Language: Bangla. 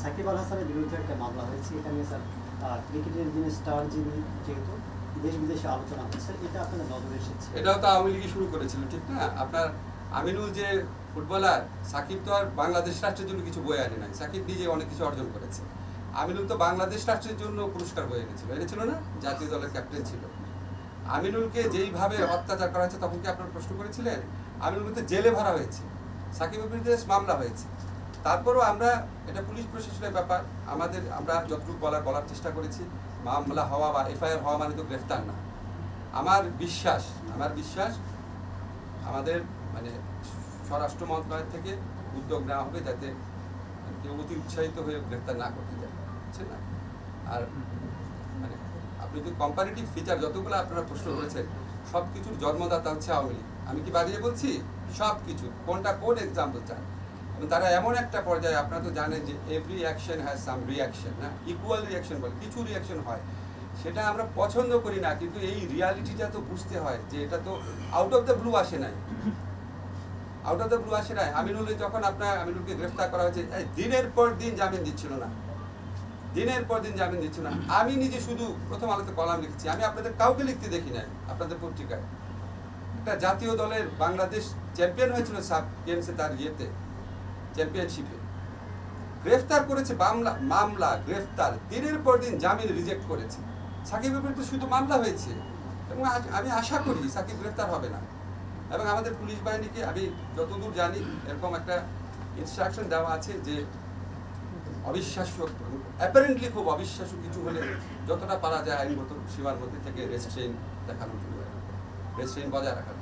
সাকিব আল হাসানের বিরুদ্ধে একটা মামলা হয়েছে, এখানে স্যার ক্রিকেটের যিনি স্টার যিনি যেহেতু দেশ বিদেশে আলোচনা হচ্ছে, এটা আপনাদের নজরে এসেছে? এটাও তো আওয়ামী লীগই শুরু করেছিল, ঠিক না? আপনার আমিনুল যে ফুটবলার, সাকিব তো আর বাংলাদেশ রাষ্ট্রের জন্য কিছু বয়ে আনে নাই, সাকিব নিজে অনেক কিছু অর্জন করেছে। আমিনুল তো বাংলাদেশ রাষ্ট্রের জন্য পুরস্কার বয়ে এনেছিল না? জাতীয় দলের ক্যাপ্টেন ছিল। আমিনুলকে যেইভাবে অত্যাচার করা হয়েছে, তখন কি আপনারা প্রশ্ন করেছিলেন? আমিনুলকে তো জেলে ভরা হয়েছে, সাকিবের বিরুদ্ধে মামলা হয়েছে। তারপরও আমরা, এটা পুলিশ প্রশাসনের ব্যাপার, আমরা যতটুকু বলার চেষ্টা করেছি। মামলা হওয়া বা এফআইআর হওয়া মানে তো গ্রেফতার না। আমার বিশ্বাস আমাদের মানে স্বরাষ্ট্র মন্ত্রণালয় থেকে উদ্যোগ নেওয়া হবে যাতে কেউ অতি উৎসাহিত হয়ে গ্রেফতার না করতে যায়, বুঝছেন না? আর মানে আপনি যদি কম্পারেটিভ ফিচার যতগুলো আপনারা প্রশ্ন করেছেন, সব কিছুর জন্মদাতা হচ্ছে আওয়ামী লীগ। আমি কি বাড়িয়ে বলছি? সব কিছু কোন এক্সাম্পল চান? এবং তারা এমন একটা পর্যায়ে, আপনারা তো জানেন যে every action has some reaction, না? ইকুয়াল রিয়াকশন বলে কিছু রিয়াকশন হয়, সেটা আমরা পছন্দ করি না, কিন্তু এই রিয়ালিটিটা তো বুঝতে হয় যে এটা তো আউট অফ দ্য ব্লু আসে নাই। আমিনুলকে গ্রেফতার করা হয়েছে, দিনের পর দিন জামিন দিচ্ছিল না। আমি নিজে শুধু প্রথম আলোতে কলাম লিখছি, আমি আপনাদের কাউকে লিখতে দেখি নাই আপনাদের পত্রিকায়। একটা জাতীয় দলের বাংলাদেশ চ্যাম্পিয়ন হয়েছিল গেমসে, তার চ্যাম্পিয়নশিপে গ্রেফতার করেছে, মামলা গ্রেফতার, দিনের পর দিন জামিন রিজেক্ট করেছে। সাকিবের বিরুদ্ধে শুধু মামলা হয়েছে, এবং আমি আশা করি সাকিব গ্রেফতার হবে না। এবং আমাদের পুলিশ বাহিনীকে আমি যতদূর জানি এরকম একটা ইনস্ট্রাকশন দেওয়া আছে যে অবিশ্বাস্য, অ্যাপারেন্টলি খুব অবিশ্বাস্য কিছু হলে যতটা পারা যায় আইনগত সীমার মধ্যে থেকে রেস্ট্রেইন দেখানোর জন্য, রেস্ট্রেইন বজায় রাখার